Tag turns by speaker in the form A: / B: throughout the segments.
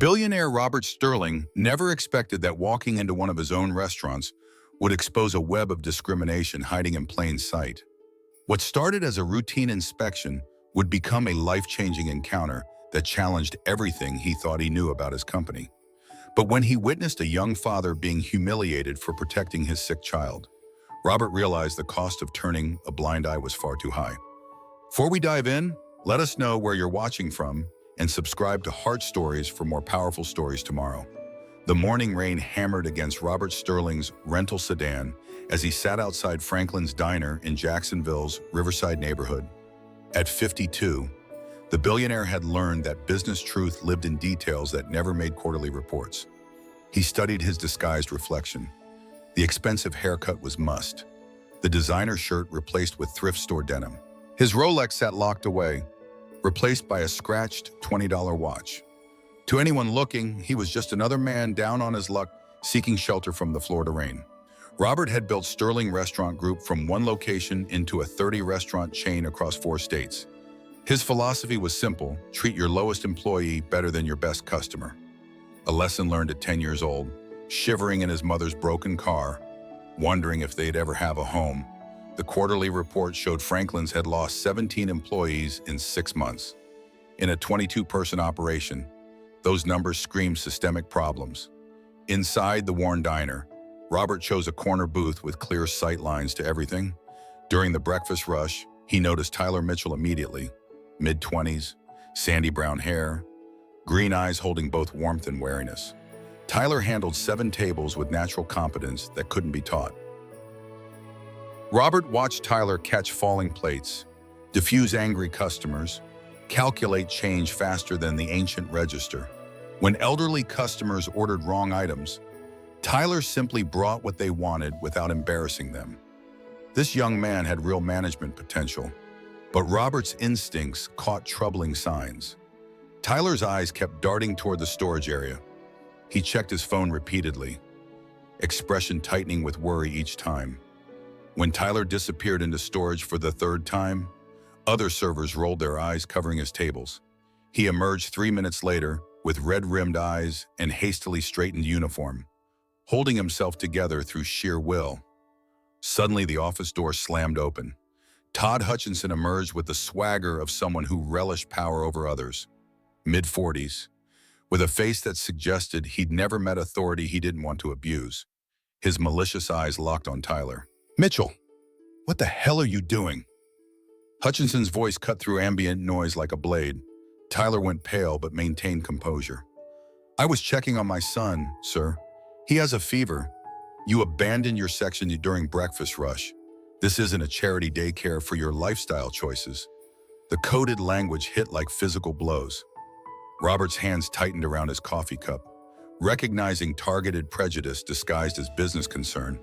A: Billionaire Robert Sterling never expected that walking into one of his own restaurants would expose a web of discrimination hiding in plain sight. What started as a routine inspection would become a life-changing encounter that challenged everything he thought he knew about his company. But when he witnessed a young father being humiliated for protecting his sick child, Robert realized the cost of turning a blind eye was far too high. Before we dive in, let us know where you're watching from and subscribe to Heart Stories for more powerful stories tomorrow. The morning rain hammered against Robert Sterling's rental sedan as he sat outside Franklin's Diner in Jacksonville's Riverside neighborhood. At 52, the billionaire had learned that business truth lived in details that never made quarterly reports. He studied his disguised reflection. The expensive haircut was must. The designer shirt replaced with thrift store denim. His Rolex sat locked away, replaced by a scratched $20 watch. To anyone looking, he was just another man down on his luck, seeking shelter from the Florida rain. Robert had built Sterling Restaurant Group from one location into a 30-restaurant chain across 4 states. His philosophy was simple: treat your lowest employee better than your best customer. A lesson learned at 10 years old, shivering in his mother's broken car, wondering if they'd ever have a home. The quarterly report showed Franklin's had lost 17 employees in 6 months. In a 22-person operation, those numbers screamed systemic problems. Inside the worn diner, Robert chose a corner booth with clear sight lines to everything. During the breakfast rush, he noticed Tyler Mitchell immediately. Mid-20s, sandy brown hair, green eyes holding both warmth and wariness. Tyler handled 7 tables with natural competence that couldn't be taught. Robert watched Tyler catch falling plates, diffuse angry customers, calculate change faster than the ancient register. When elderly customers ordered wrong items, Tyler simply brought what they wanted without embarrassing them. This young man had real management potential, but Robert's instincts caught troubling signs. Tyler's eyes kept darting toward the storage area. He checked his phone repeatedly, expression tightening with worry each time. When Tyler disappeared into storage for the 3rd time, other servers rolled their eyes, covering his tables. He emerged 3 minutes later with red-rimmed eyes and hastily straightened uniform, holding himself together through sheer will. Suddenly, the office door slammed open. Todd Hutchinson emerged with the swagger of someone who relished power over others. Mid-40s, with a face that suggested he'd never met authority he didn't want to abuse. His malicious eyes locked on Tyler. "Mitchell, what the hell are you doing?" Hutchinson's voice cut through ambient noise like a blade. Tyler went pale but maintained composure. "I was checking on my son, sir. He has a fever. You abandoned your section during breakfast rush. This isn't a charity daycare for your lifestyle choices." The coded language hit like physical blows. Robert's hands tightened around his coffee cup, recognizing targeted prejudice disguised as business concern.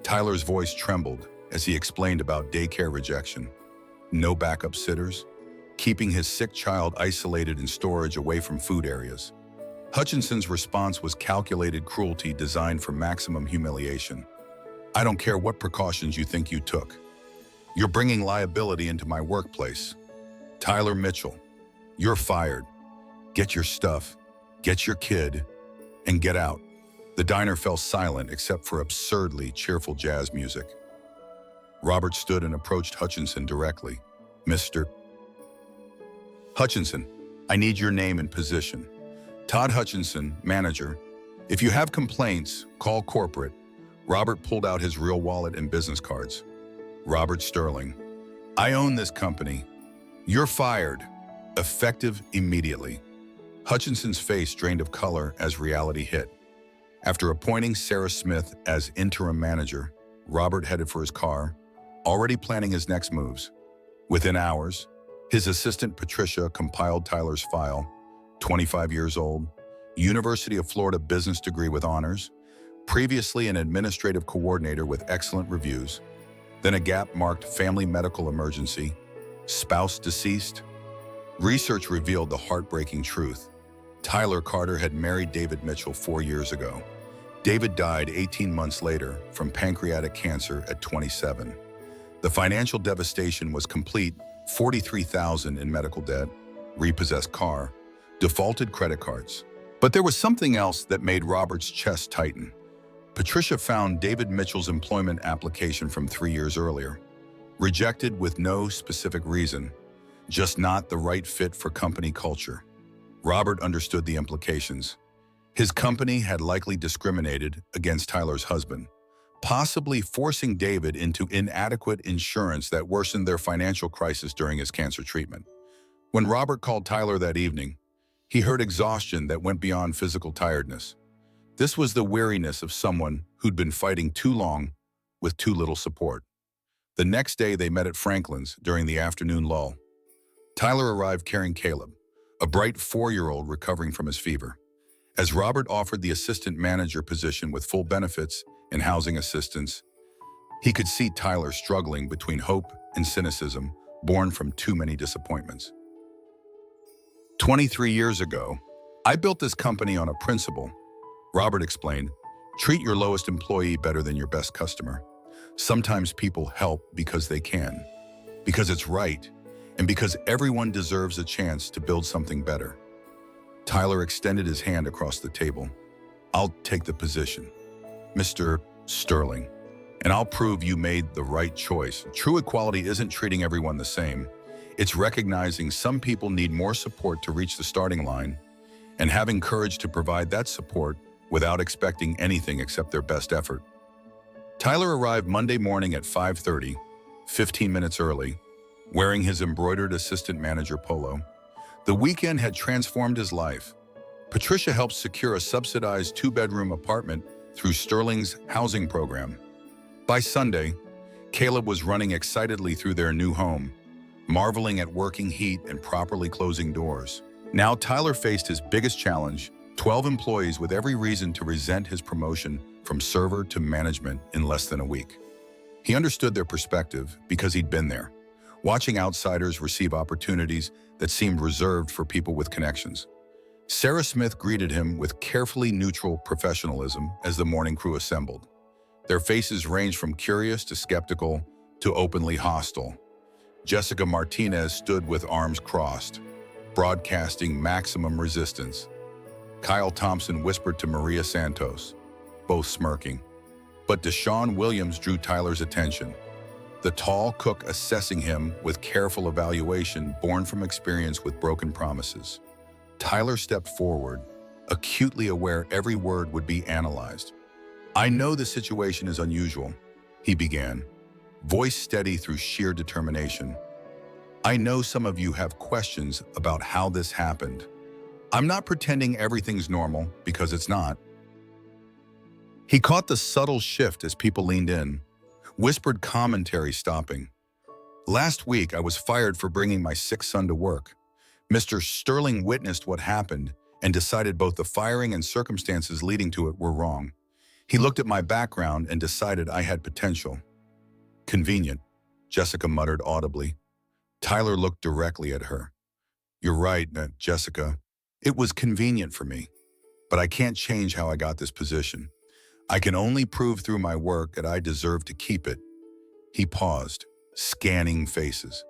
A: Tyler's voice trembled as he explained about daycare rejection. No backup sitters, keeping his sick child isolated in storage away from food areas. Hutchinson's response was calculated cruelty designed for maximum humiliation. "I don't care what precautions you think you took. You're bringing liability into my workplace. Tyler Mitchell, you're fired. Get your stuff, get your kid, and get out." The diner fell silent except for absurdly cheerful jazz music. Robert stood and approached Hutchinson directly. "Mr. Hutchinson, I need your name and position." Todd Hutchinson, manager. "If you have complaints, call corporate." Robert pulled out his real wallet and business cards. "Robert Sterling, I own this company. You're fired. Effective immediately." Hutchinson's face drained of color as reality hit. After appointing Sarah Smith as interim manager, Robert headed for his car, already planning his next moves. Within hours, his assistant Patricia compiled Tyler's file. 25 years old, University of Florida business degree with honors, previously an administrative coordinator with excellent reviews. Then a gap marked family medical emergency, spouse deceased. Research revealed the heartbreaking truth. Tyler Carter had married David Mitchell 4 years ago. David died 18 months later from pancreatic cancer at 27. The financial devastation was complete: $43,000 in medical debt, repossessed car, defaulted credit cards. But there was something else that made Robert's chest tighten. Patricia found David Mitchell's employment application from 3 years earlier. Rejected with no specific reason, just not the right fit for company culture. Robert understood the implications. His company had likely discriminated against Tyler's husband, possibly forcing David into inadequate insurance that worsened their financial crisis during his cancer treatment. When Robert called Tyler that evening, he heard exhaustion that went beyond physical tiredness. This was the weariness of someone who'd been fighting too long with too little support. The next day, they met at Franklin's during the afternoon lull. Tyler arrived carrying Caleb, a bright 4-year-old recovering from his fever. As Robert offered the assistant manager position with full benefits and housing assistance, he could see Tyler struggling between hope and cynicism born from too many disappointments. 23 years ago, I built this company on a principle, Robert explained. Treat your lowest employee better than your best customer. Sometimes people help because they can, because it's right, and because everyone deserves a chance to build something better. Tyler extended his hand across the table. I'll take the position, Mr. Sterling, and I'll prove you made the right choice. True equality isn't treating everyone the same. It's recognizing some people need more support to reach the starting line and having courage to provide that support without expecting anything except their best effort. Tyler arrived Monday morning at 5:30, 15 minutes early, wearing his embroidered assistant manager polo. The weekend had transformed his life. Patricia helped secure a subsidized 2-bedroom apartment through Sterling's housing program. By Sunday, Caleb was running excitedly through their new home, marveling at working heat and properly closing doors. Now Tyler faced his biggest challenge, 12 employees with every reason to resent his promotion from server to management in less than a week. He understood their perspective because he'd been there, watching outsiders receive opportunities that seemed reserved for people with connections. Sarah Smith greeted him with carefully neutral professionalism as the morning crew assembled. Their faces ranged from curious to skeptical to openly hostile. Jessica Martinez stood with arms crossed, broadcasting maximum resistance. Kyle Thompson whispered to Maria Santos, both smirking. But Deshaun Williams drew Tyler's attention, the tall cook assessing him with careful evaluation born from experience with broken promises. Tyler stepped forward, acutely aware every word would be analyzed. I know the situation is unusual, he began, voice steady through sheer determination. I know some of you have questions about how this happened. I'm not pretending everything's normal, because it's not. He caught the subtle shift as people leaned in, whispered commentary stopping. Last week, I was fired for bringing my sick son to work. Mr. Sterling witnessed what happened and decided both the firing and circumstances leading to it were wrong. He looked at my background and decided I had potential. Convenient, Jessica muttered audibly. Tyler looked directly at her. You're right, Jessica. It was convenient for me, but I can't change how I got this position. I can only prove through my work that I deserve to keep it. He paused, scanning faces.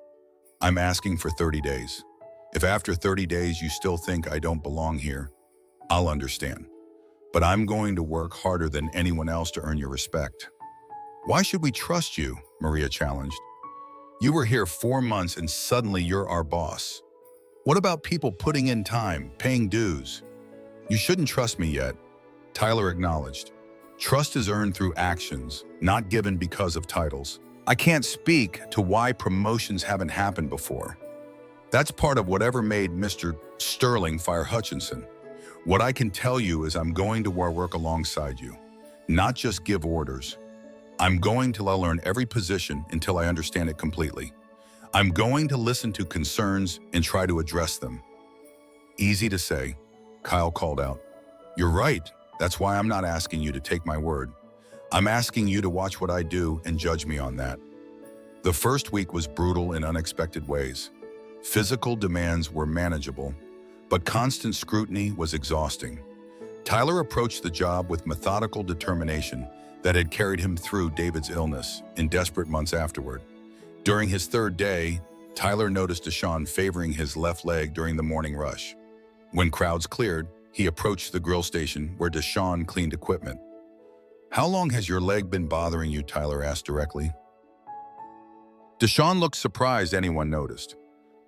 A: I'm asking for 30 days. If after 30 days you still think I don't belong here, I'll understand. But I'm going to work harder than anyone else to earn your respect. Why should we trust you? Maria challenged. You were here 4 months and suddenly you're our boss. What about people putting in time, paying dues? You shouldn't trust me yet, Tyler acknowledged. Trust is earned through actions, not given because of titles. I can't speak to why promotions haven't happened before. That's part of whatever made Mr. Sterling fire Hutchinson. What I can tell you is I'm going to work alongside you, not just give orders. I'm going to learn every position until I understand it completely. I'm going to listen to concerns and try to address them. Easy to say, Kyle called out. You're right. That's why I'm not asking you to take my word. I'm asking you to watch what I do and judge me on that. The first week was brutal in unexpected ways. Physical demands were manageable, but constant scrutiny was exhausting. Tyler approached the job with methodical determination that had carried him through David's illness in desperate months afterward. During his third day, Tyler noticed Deshaun favoring his left leg during the morning rush. When crowds cleared, He approached the grill station where Deshawn cleaned equipment. "How long has your leg been bothering you?" Tyler asked directly. Deshawn looked surprised anyone noticed.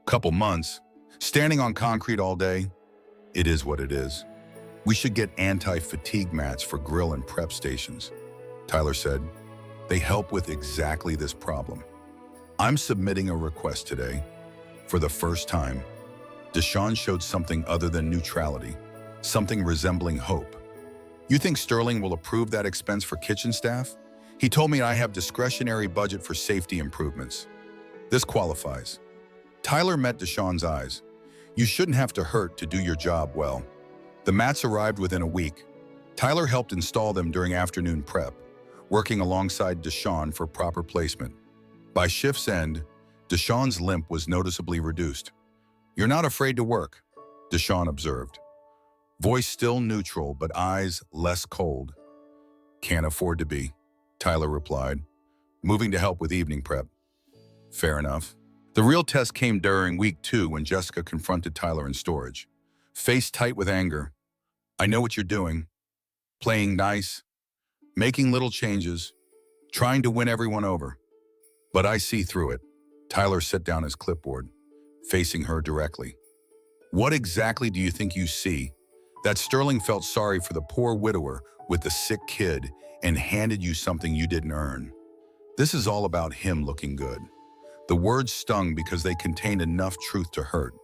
A: "Couple months. Standing on concrete all day? It is what it is. We should get anti-fatigue mats for grill and prep stations," Tyler said. "They help with exactly this problem. I'm submitting a request today." For the first time, Deshawn showed something other than neutrality, something resembling hope. "You think Sterling will approve that expense for kitchen staff? He told me I have discretionary budget for safety improvements. This qualifies." Tyler met Deshawn's eyes. "You shouldn't have to hurt to do your job well." The mats arrived within a week. Tyler helped install them during afternoon prep, working alongside Deshawn for proper placement. By shift's end, Deshawn's limp was noticeably reduced. "You're not afraid to work," Deshawn observed. Voice still neutral, but eyes less cold. "Can't afford to be," Tyler replied, moving to help with evening prep. Fair enough. The real test came during week 2 when Jessica confronted Tyler in storage. Face tight with anger. "I know what you're doing. Playing nice, making little changes, trying to win everyone over. But I see through it." Tyler set down his clipboard, facing her directly. "What exactly do you think you see? That Sterling felt sorry for the poor widower with the sick kid and handed you something you didn't earn. This is all about him looking good." The words stung because they contained enough truth to hurt.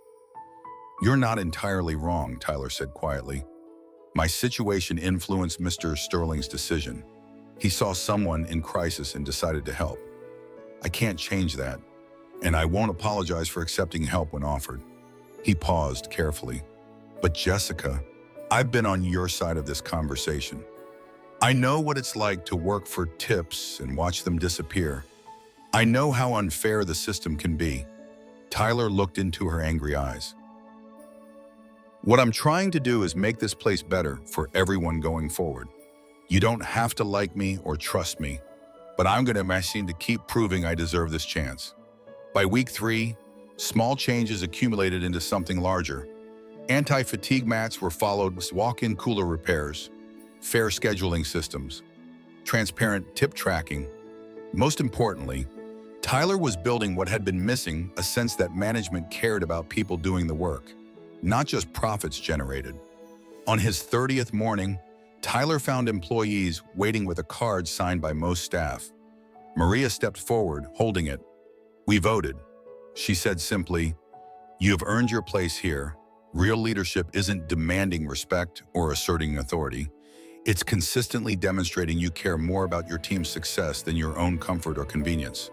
A: "You're not entirely wrong," Tyler said quietly. "My situation influenced Mr. Sterling's decision. He saw someone in crisis and decided to help. I can't change that, and I won't apologize for accepting help when offered." He paused carefully. "But Jessica, I've been on your side of this conversation. I know what it's like to work for tips and watch them disappear. I know how unfair the system can be." Tyler looked into her angry eyes. "What I'm trying to do is make this place better for everyone going forward. You don't have to like me or trust me, but I'm going to machine to keep proving I deserve this chance." By week 3, small changes accumulated into something larger. Anti-fatigue mats were followed with walk-in cooler repairs, fair scheduling systems, transparent tip tracking. Most importantly, Tyler was building what had been missing, a sense that management cared about people doing the work, not just profits generated. On his 30th morning, Tyler found employees waiting with a card signed by most staff. Maria stepped forward, holding it. "We voted." She said simply, "You've earned your place here. Real leadership isn't demanding respect or asserting authority. It's consistently demonstrating you care more about your team's success than your own comfort or convenience."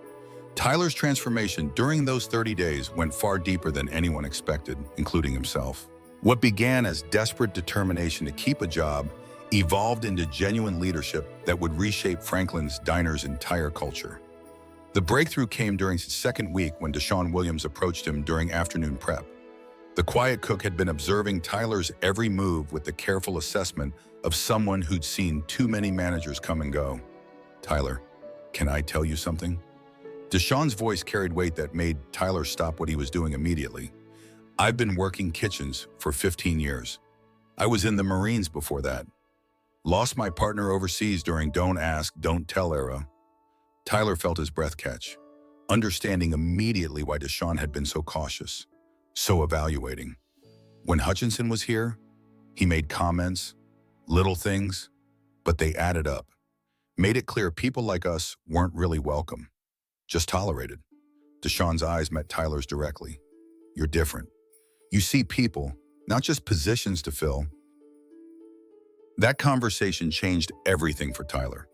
A: Tyler's transformation during those 30 days went far deeper than anyone expected, including himself. What began as desperate determination to keep a job evolved into genuine leadership that would reshape Franklin's Diner's entire culture. The breakthrough came during his second week when Deshawn Williams approached him during afternoon prep. The quiet cook had been observing Tyler's every move with the careful assessment of someone who'd seen too many managers come and go. "Tyler, can I tell you something?" Deshawn's voice carried weight that made Tyler stop what he was doing immediately. "I've been working kitchens for 15 years. I was in the Marines before that. Lost my partner overseas during don't ask, don't tell era." Tyler felt his breath catch, understanding immediately why Deshawn had been so cautious, so evaluating. When Hutchinson was here, he made comments, little things, but they added up. Made it clear people like us weren't really welcome, just tolerated. Deshawn's eyes met Tyler's directly. "You're different. You see people, not just positions to fill." That conversation changed everything for Tyler.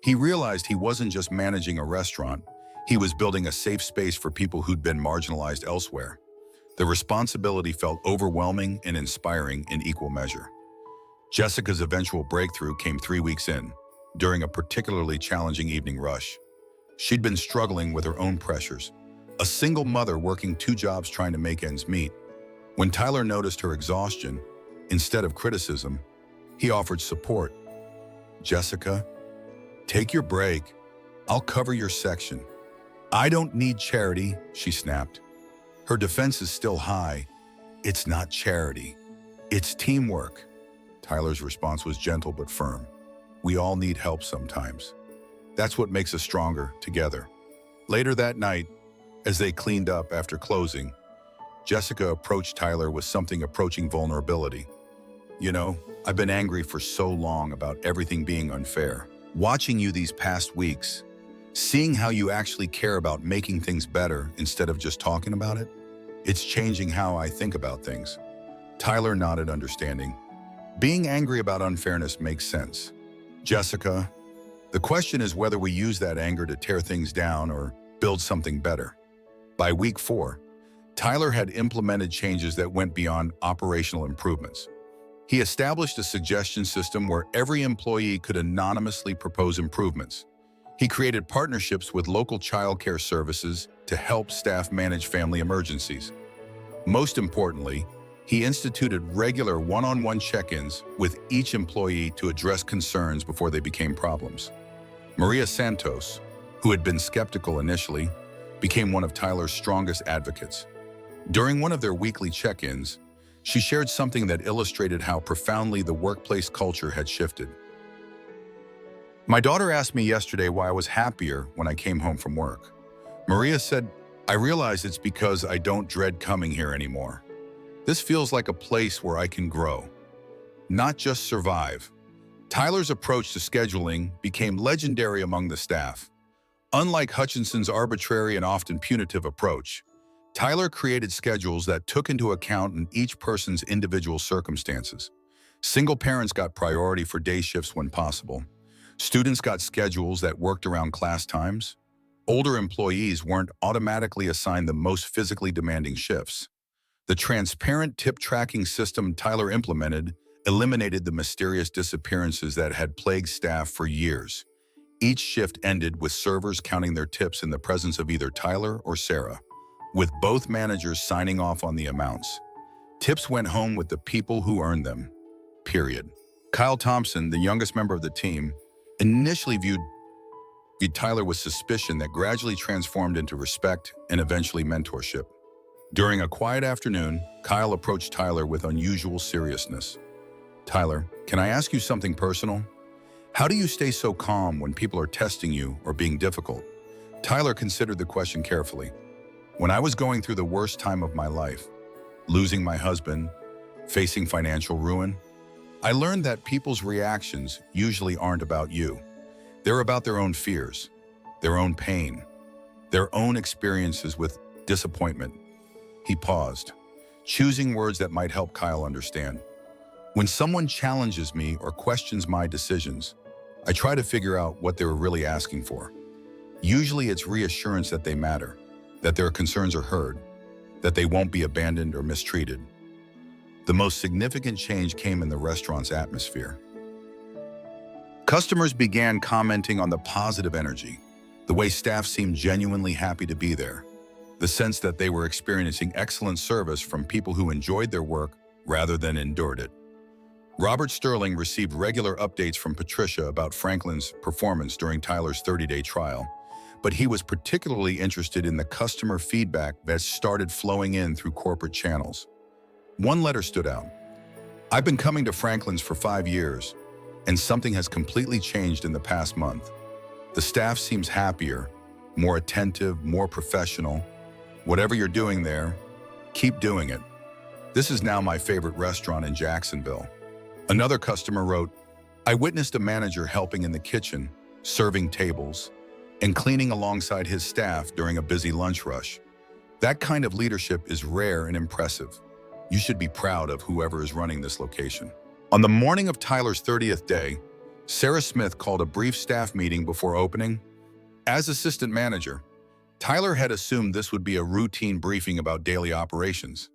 A: He realized he wasn't just managing a restaurant, he was building a safe space for people who'd been marginalized elsewhere. The responsibility felt overwhelming and inspiring in equal measure. Jessica's eventual breakthrough came 3 weeks in, during a particularly challenging evening rush. She'd been struggling with her own pressures, a single mother working 2 jobs trying to make ends meet. When Tyler noticed her exhaustion, instead of criticism, he offered support. "Jessica, take your break. I'll cover your section." "I don't need charity," she snapped. Her defense is still high. "It's not charity. It's teamwork. Tyler's response was gentle but firm. We all need help sometimes. That's what makes us stronger together. Later that night, as they cleaned up after closing, Jessica approached Tyler with something approaching vulnerability. You know, I've been angry for so long about everything being unfair. Watching you these past weeks, seeing how you actually care about making things better instead of just talking about it, it's changing how I think about things. Tyler nodded, understanding. Being angry about unfairness makes sense. Jessica, the question is whether we use that anger to tear things down or build something better. By week 4, Tyler had implemented changes that went beyond operational improvements. He established a suggestion system where every employee could anonymously propose improvements. He created partnerships with local childcare services to help staff manage family emergencies. Most importantly, he instituted regular one-on-one check-ins with each employee to address concerns before they became problems. Maria Santos, who had been skeptical initially, became one of Tyler's strongest advocates. During one of their weekly check-ins, she shared something that illustrated how profoundly the workplace culture had shifted. My daughter asked me yesterday why I was happier when I came home from work. Maria said, I realize it's because I don't dread coming here anymore. This feels like a place where I can grow, not just survive. Tyler's approach to scheduling became legendary among the staff. Unlike Hutchinson's arbitrary and often punitive approach, Tyler created schedules that took into account each person's individual circumstances. Single parents got priority for day shifts when possible. Students got schedules that worked around class times. Older employees weren't automatically assigned the most physically demanding shifts. The transparent tip tracking system Tyler implemented eliminated the mysterious disappearances that had plagued staff for years. Each shift ended with servers counting their tips in the presence of either Tyler or Sarah, with both managers signing off on the amounts. Tips went home with the people who earned them, period. Kyle Thompson, the youngest member of the team, initially viewed Tyler with suspicion that gradually transformed into respect and eventually mentorship. During a quiet afternoon, Kyle approached Tyler with unusual seriousness. Tyler, can I ask you something personal? How do you stay so calm when people are testing you or being difficult? Tyler considered the question carefully. When I was going through the worst time of my life, losing my husband, facing financial ruin, I learned that people's reactions usually aren't about you. They're about their own fears, their own pain, their own experiences with disappointment. He paused, choosing words that might help Kyle understand. When someone challenges me or questions my decisions, I try to figure out what they were really asking for. Usually it's reassurance that they matter, that their concerns are heard, that they won't be abandoned or mistreated. The most significant change came in the restaurant's atmosphere. Customers began commenting on the positive energy, the way staff seemed genuinely happy to be there, the sense that they were experiencing excellent service from people who enjoyed their work rather than endured it. Robert Sterling received regular updates from Patricia about Franklin's performance during Tyler's 30-day trial, but he was particularly interested in the customer feedback that started flowing in through corporate channels. One letter stood out. I've been coming to Franklin's for 5 years, and something has completely changed in the past month. The staff seems happier, more attentive, more professional. Whatever you're doing there, keep doing it. This is now my favorite restaurant in Jacksonville. Another customer wrote, I witnessed a manager helping in the kitchen, serving tables, and cleaning alongside his staff during a busy lunch rush. That kind of leadership is rare and impressive. You should be proud of whoever is running this location. On the morning of Tyler's 30th day, Sarah Smith called a brief staff meeting before opening. As assistant manager, Tyler had assumed this would be a routine briefing about daily operations.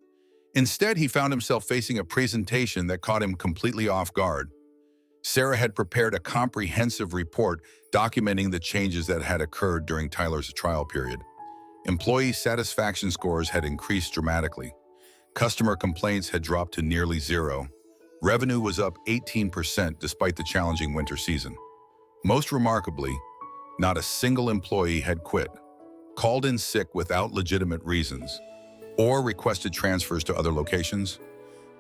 A: Instead, he found himself facing a presentation that caught him completely off guard. Sarah had prepared a comprehensive report documenting the changes that had occurred during Tyler's trial period. Employee satisfaction scores had increased dramatically. Customer complaints had dropped to nearly zero. Revenue was up 18% despite the challenging winter season. Most remarkably, not a single employee had quit, called in sick without legitimate reasons, or requested transfers to other locations.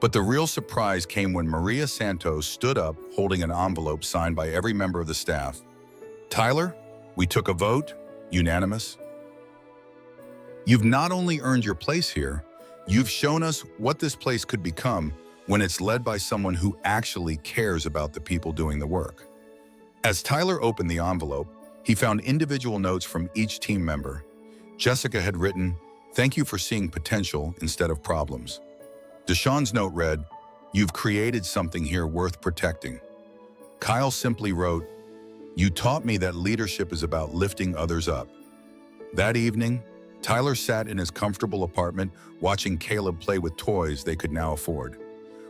A: But the real surprise came when Maria Santos stood up holding an envelope signed by every member of the staff. "Tyler, we took a vote, unanimous. You've not only earned your place here, you've shown us what this place could become when it's led by someone who actually cares about the people doing the work." As Tyler opened the envelope, he found individual notes from each team member. Jessica had written, "Thank you for seeing potential instead of problems." Deshawn's note read, "You've created something here worth protecting." Kyle simply wrote, "You taught me that leadership is about lifting others up." That evening, Tyler sat in his comfortable apartment watching Caleb play with toys they could now afford,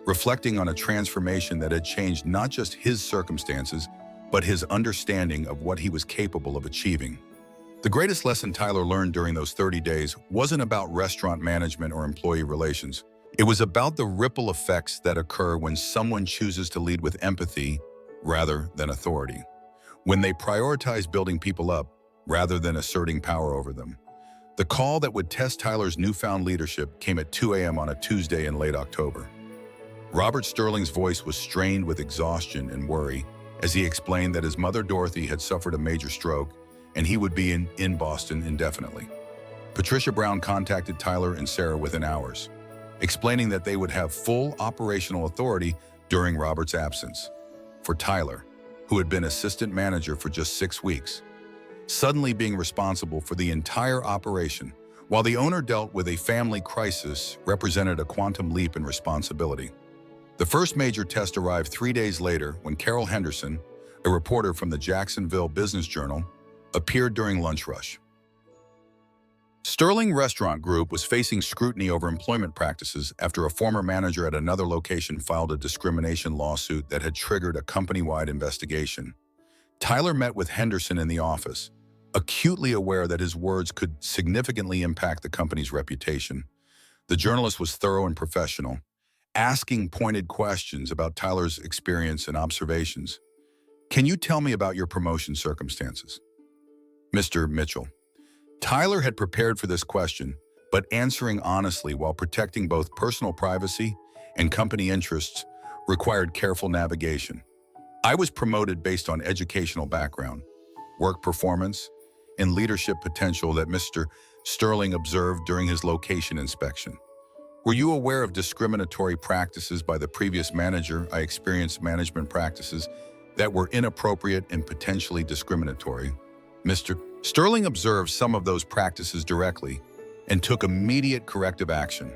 A: reflecting on a transformation that had changed not just his circumstances, but his understanding of what he was capable of achieving. The greatest lesson Tyler learned during those 30 days wasn't about restaurant management or employee relations. It was about the ripple effects that occur when someone chooses to lead with empathy rather than authority, when they prioritize building people up rather than asserting power over them. The call that would test Tyler's newfound leadership came at 2 a.m. on a Tuesday in late October. Robert Sterling's voice was strained with exhaustion and worry as he explained that his mother Dorothy had suffered a major stroke and he would be in Boston indefinitely. Patricia Brown contacted Tyler and Sarah within hours, explaining that they would have full operational authority during Robert's absence. For Tyler, who had been assistant manager for just 6 weeks, suddenly being responsible for the entire operation, while the owner dealt with a family crisis, represented a quantum leap in responsibility. The first major test arrived 3 days later when Carol Henderson, a reporter from the Jacksonville Business Journal, appeared during lunch rush. Sterling Restaurant Group was facing scrutiny over employment practices after a former manager at another location filed a discrimination lawsuit that had triggered a company-wide investigation. Tyler met with Henderson in the office, acutely aware that his words could significantly impact the company's reputation. The journalist was thorough and professional, asking pointed questions about Tyler's experience and observations. "Can you tell me about your promotion circumstances, Mr. Mitchell?" Tyler had prepared for this question, but answering honestly while protecting both personal privacy and company interests required careful navigation. "I was promoted based on educational background, work performance, and leadership potential that Mr. Sterling observed during his location inspection. Were you aware of discriminatory practices by the previous manager? I experienced management practices that were inappropriate and potentially discriminatory. Mr. Sterling observed some of those practices directly and took immediate corrective action."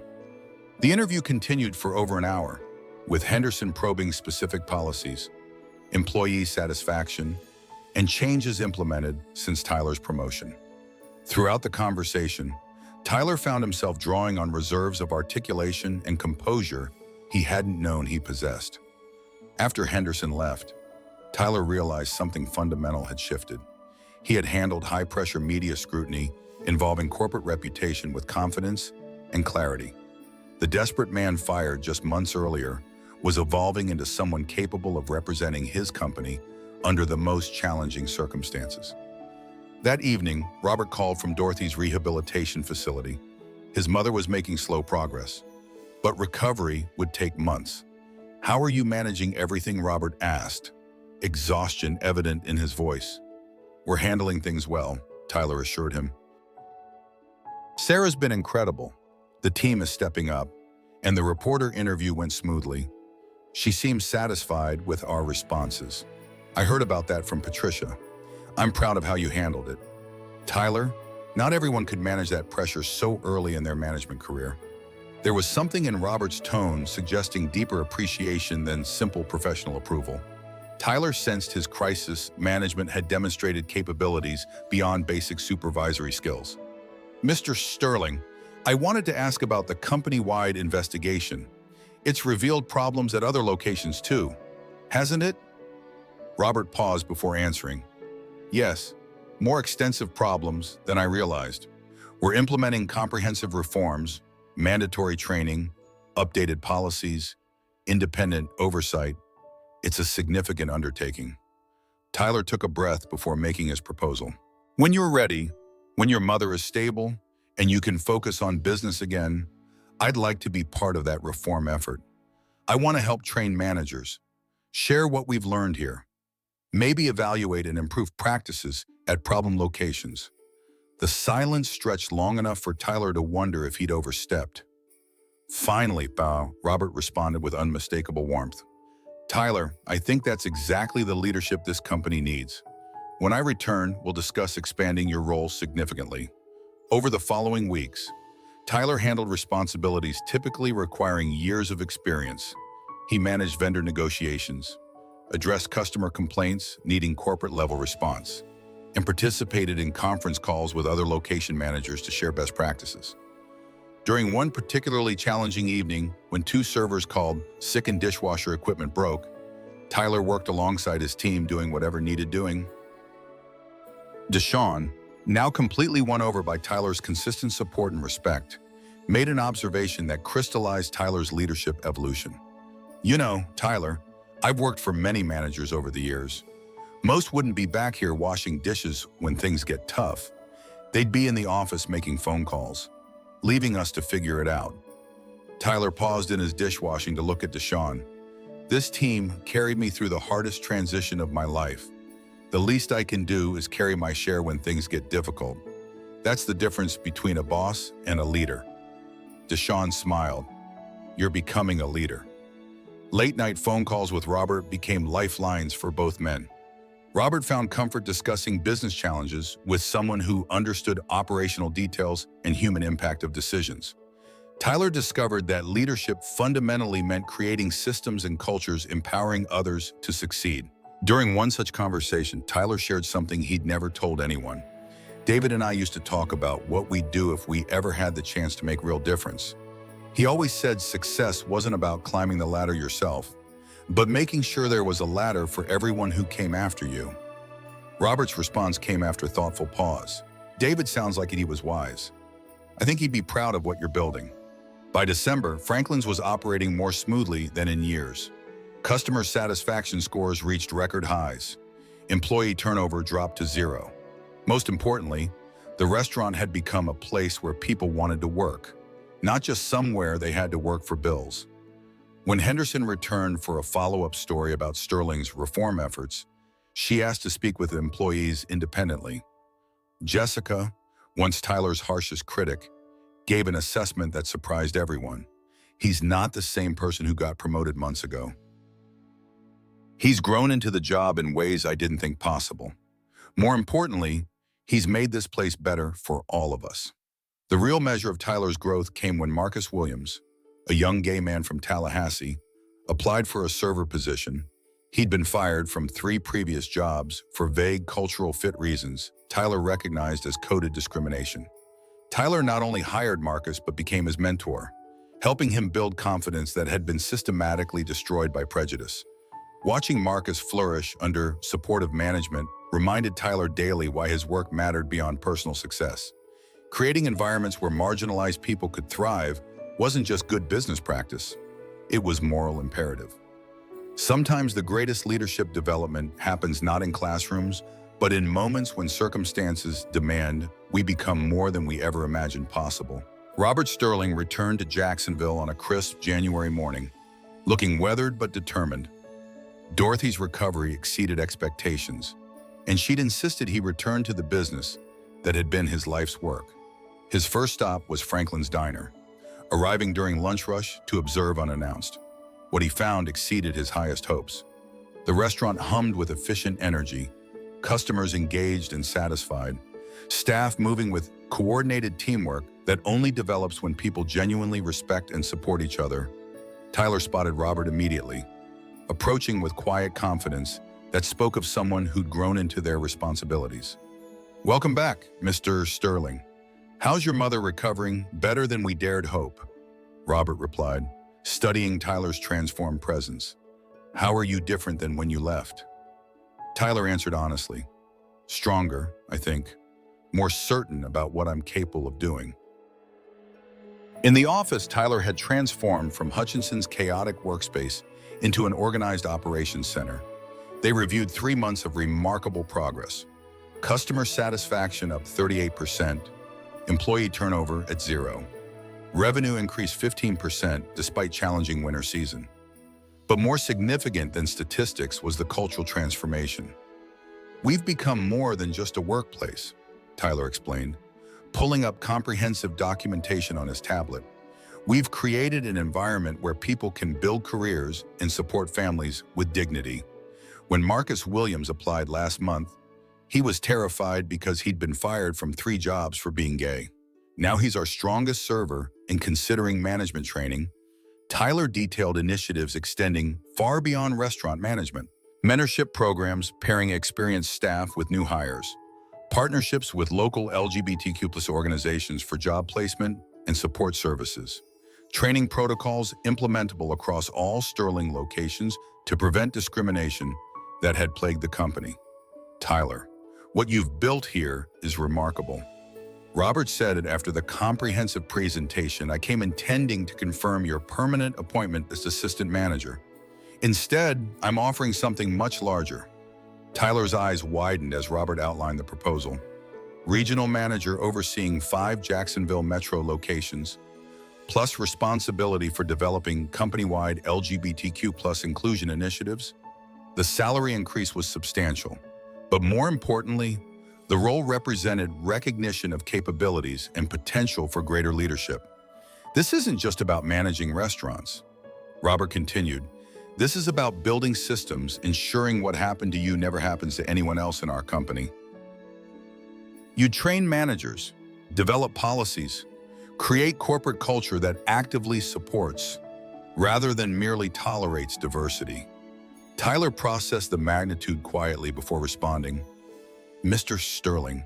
A: The interview continued for over an hour, with Henderson probing specific policies, employee satisfaction, and changes implemented since Tyler's promotion. Throughout the conversation, Tyler found himself drawing on reserves of articulation and composure he hadn't known he possessed. After Henderson left, Tyler realized something fundamental had shifted. He had handled high-pressure media scrutiny involving corporate reputation with confidence and clarity. The desperate man fired just months earlier was evolving into someone capable of representing his company under the most challenging circumstances. That evening, Robert called from Dorothy's rehabilitation facility. His mother was making slow progress, but recovery would take months. "How are you managing everything?" Robert asked, exhaustion evident in his voice. "We're handling things well," Tyler assured him. "Sarah's been incredible. The team is stepping up, and the reporter interview went smoothly. She seems satisfied with our responses. I heard about that from Patricia. I'm proud of how you handled it." Tyler, not everyone could manage that pressure so early in their management career. There was something in Robert's tone suggesting deeper appreciation than simple professional approval. Tyler sensed his crisis management had demonstrated capabilities beyond basic supervisory skills. "Mr. Sterling, I wanted to ask about the company-wide investigation. It's revealed problems at other locations too, hasn't it?" Robert paused before answering. "Yes, more extensive problems than I realized. We're implementing comprehensive reforms, mandatory training, updated policies, independent oversight. It's a significant undertaking." Tyler took a breath before making his proposal. "When you're ready, when your mother is stable, and you can focus on business again, I'd like to be part of that reform effort. I want to help train managers, share what we've learned here, maybe evaluate and improve practices at problem locations. The silence stretched long enough for Tyler to wonder if he'd overstepped. Finally, Robert responded with unmistakable warmth. Tyler, I think that's exactly the leadership this company needs. When I return, we'll discuss expanding your role significantly. Over the following weeks, Tyler handled responsibilities typically requiring years of experience. He managed vendor negotiations, addressed customer complaints needing corporate-level response, and participated in conference calls with other location managers to share best practices. During one particularly challenging evening, when 2 servers called sick and dishwasher equipment broke, Tyler worked alongside his team doing whatever needed doing. Deshaun, now completely won over by Tyler's consistent support and respect, made an observation that crystallized Tyler's leadership evolution. You know, Tyler, I've worked for many managers over the years. Most wouldn't be back here washing dishes when things get tough. They'd be in the office making phone calls, leaving us to figure it out. Tyler paused in his dishwashing to look at Deshaun. This team carried me through the hardest transition of my life. The least I can do is carry my share when things get difficult. That's the difference between a boss and a leader. Deshaun smiled. You're becoming a leader. Late-night phone calls with Robert became lifelines for both men. Robert found comfort discussing business challenges with someone who understood operational details and human impact of decisions. Tyler discovered that leadership fundamentally meant creating systems and cultures empowering others to succeed. During one such conversation, Tyler shared something he'd never told anyone. David and I used to talk about what we'd do if we ever had the chance to make real difference. He always said success wasn't about climbing the ladder yourself, but making sure there was a ladder for everyone who came after you. Robert's response came after a thoughtful pause. David sounds like he was wise. I think he'd be proud of what you're building. By December, Franklin's was operating more smoothly than in years. Customer satisfaction scores reached record highs. Employee turnover dropped to 0. Most importantly, the restaurant had become a place where people wanted to work, not just somewhere they had to work for bills. When Henderson returned for a follow-up story about Sterling's reform efforts, she asked to speak with employees independently. Jessica, once Tyler's harshest critic, gave an assessment that surprised everyone. He's not the same person who got promoted months ago. He's grown into the job in ways I didn't think possible. More importantly, he's made this place better for all of us. The real measure of Tyler's growth came when Marcus Williams, a young gay man from Tallahassee, applied for a server position. He'd been fired from 3 previous jobs for vague cultural fit reasons Tyler recognized as coded discrimination. Tyler not only hired Marcus but became his mentor, helping him build confidence that had been systematically destroyed by prejudice. Watching Marcus flourish under supportive management reminded Tyler daily why his work mattered beyond personal success. Creating environments where marginalized people could thrive wasn't just good business practice, it was moral imperative. Sometimes the greatest leadership development happens not in classrooms, but in moments when circumstances demand we become more than we ever imagined possible. Robert Sterling returned to Jacksonville on a crisp January morning, looking weathered but determined. Dorothy's recovery exceeded expectations, and she'd insisted he return to the business that had been his life's work. His first stop was Franklin's Diner, arriving during lunch rush to observe unannounced. What he found exceeded his highest hopes. The restaurant hummed with efficient energy, customers engaged and satisfied, staff moving with coordinated teamwork that only develops when people genuinely respect and support each other. Tyler spotted Robert immediately, approaching with quiet confidence that spoke of someone who'd grown into their responsibilities. Welcome back, Mr. Sterling. How's your mother recovering? Better than we dared hope, Robert replied, studying Tyler's transformed presence. How are you different than when you left? Tyler answered honestly. Stronger, I think. More certain about what I'm capable of doing. In the office, Tyler had transformed from Hutchinson's chaotic workspace into an organized operations center. They reviewed 3 months of remarkable progress. Customer satisfaction up 38%, employee turnover at 0. Revenue increased 15% despite challenging winter season. But more significant than statistics was the cultural transformation. "We've become more than just a workplace," Tyler explained, pulling up comprehensive documentation on his tablet. "We've created an environment where people can build careers and support families with dignity." When Marcus Williams applied last month, he was terrified because he'd been fired from 3 jobs for being gay. Now he's our strongest server in considering management training. Tyler detailed initiatives extending far beyond restaurant management. Mentorship programs pairing experienced staff with new hires. Partnerships with local LGBTQ+ organizations for job placement and support services. Training protocols implementable across all Sterling locations to prevent discrimination that had plagued the company. "Tyler, what you've built here is remarkable." Robert said it after the comprehensive presentation. "I came intending to confirm your permanent appointment as assistant manager. Instead, I'm offering something much larger." Tyler's eyes widened as Robert outlined the proposal. Regional manager overseeing 5 Jacksonville metro locations, plus responsibility for developing company-wide LGBTQ+ inclusion initiatives. The salary increase was substantial, but more importantly, the role represented recognition of capabilities and potential for greater leadership. "This isn't just about managing restaurants," Robert continued. "This is about building systems, ensuring what happened to you never happens to anyone else in our company." You train managers, develop policies, create corporate culture that actively supports, rather than merely tolerates diversity. Tyler processed the magnitude quietly before responding. "Mr. Sterling,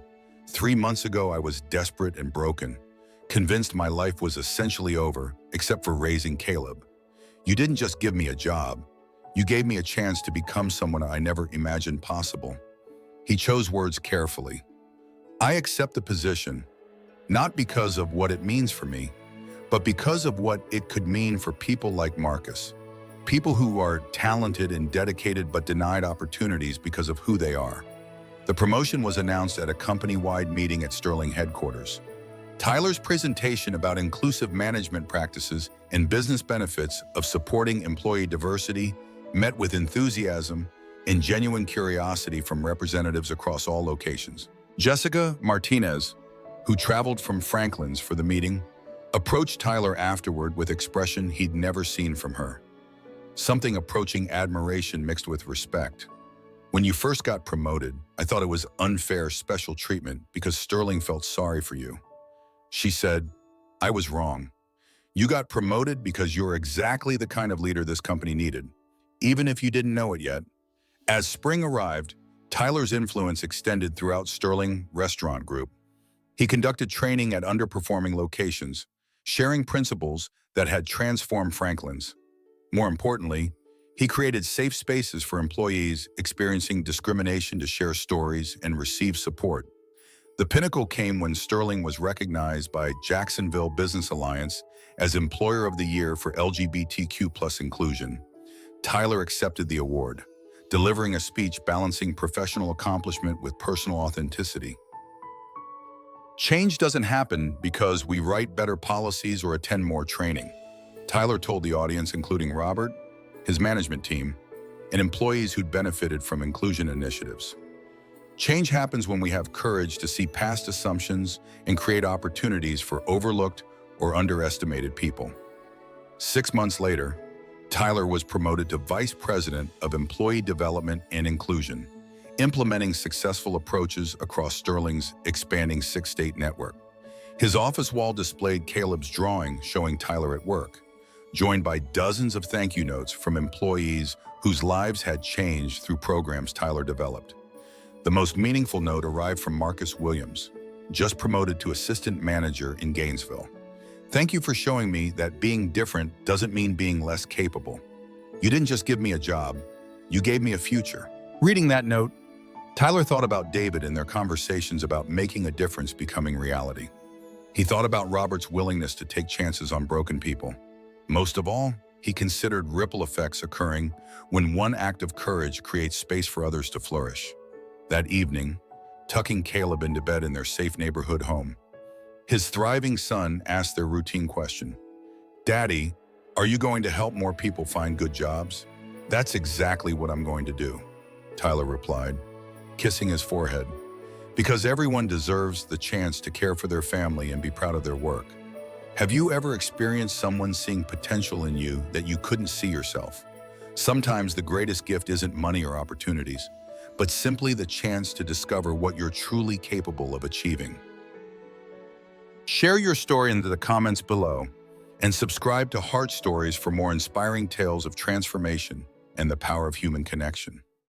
A: 3 months ago I was desperate and broken, convinced my life was essentially over, except for raising Caleb. You didn't just give me a job, you gave me a chance to become someone I never imagined possible." He chose words carefully. "I accept the position, not because of what it means for me, but because of what it could mean for people like Marcus. People who are talented and dedicated but denied opportunities because of who they are." The promotion was announced at a company-wide meeting at Sterling headquarters. Tyler's presentation about inclusive management practices and business benefits of supporting employee diversity met with enthusiasm and genuine curiosity from representatives across all locations. Jessica Martinez, who traveled from Franklin's for the meeting, approached Tyler afterward with expression he'd never seen from her. Something approaching admiration mixed with respect. "When you first got promoted, I thought it was unfair special treatment because Sterling felt sorry for you." She said, "I was wrong. You got promoted because you're exactly the kind of leader this company needed, even if you didn't know it yet." As spring arrived, Tyler's influence extended throughout Sterling Restaurant Group. He conducted training at underperforming locations, sharing principles that had transformed Franklin's. More importantly, he created safe spaces for employees experiencing discrimination to share stories and receive support. The pinnacle came when Sterling was recognized by Jacksonville Business Alliance as Employer of the Year for LGBTQ+ inclusion. Tyler accepted the award, delivering a speech balancing professional accomplishment with personal authenticity. "Change doesn't happen because we write better policies or attend more training," Tyler told the audience, including Robert, his management team, and employees who'd benefited from inclusion initiatives. "Change happens when we have courage to see past assumptions and create opportunities for overlooked or underestimated people." 6 months later, Tyler was promoted to Vice President of Employee Development and Inclusion, implementing successful approaches across Sterling's expanding 6-state network. His office wall displayed Caleb's drawing showing Tyler at work, joined by dozens of thank you notes from employees whose lives had changed through programs Tyler developed. The most meaningful note arrived from Marcus Williams, just promoted to assistant manager in Gainesville. "Thank you for showing me that being different doesn't mean being less capable. You didn't just give me a job, you gave me a future." Reading that note, Tyler thought about David and their conversations about making a difference becoming reality. He thought about Robert's willingness to take chances on broken people. Most of all, he considered ripple effects occurring when one act of courage creates space for others to flourish. That evening, tucking Caleb into bed in their safe neighborhood home, his thriving son asked their routine question, "Daddy, Are you going to help more people find good jobs? That's exactly what I'm going to do, Tyler replied, kissing his forehead. Because everyone deserves the chance to care for their family and be proud of their work. Have you ever experienced someone seeing potential in you that you couldn't see yourself? Sometimes the greatest gift isn't money or opportunities, but simply the chance to discover what you're truly capable of achieving. Share your story in the comments below and subscribe to Heart Stories for more inspiring tales of transformation and the power of human connection.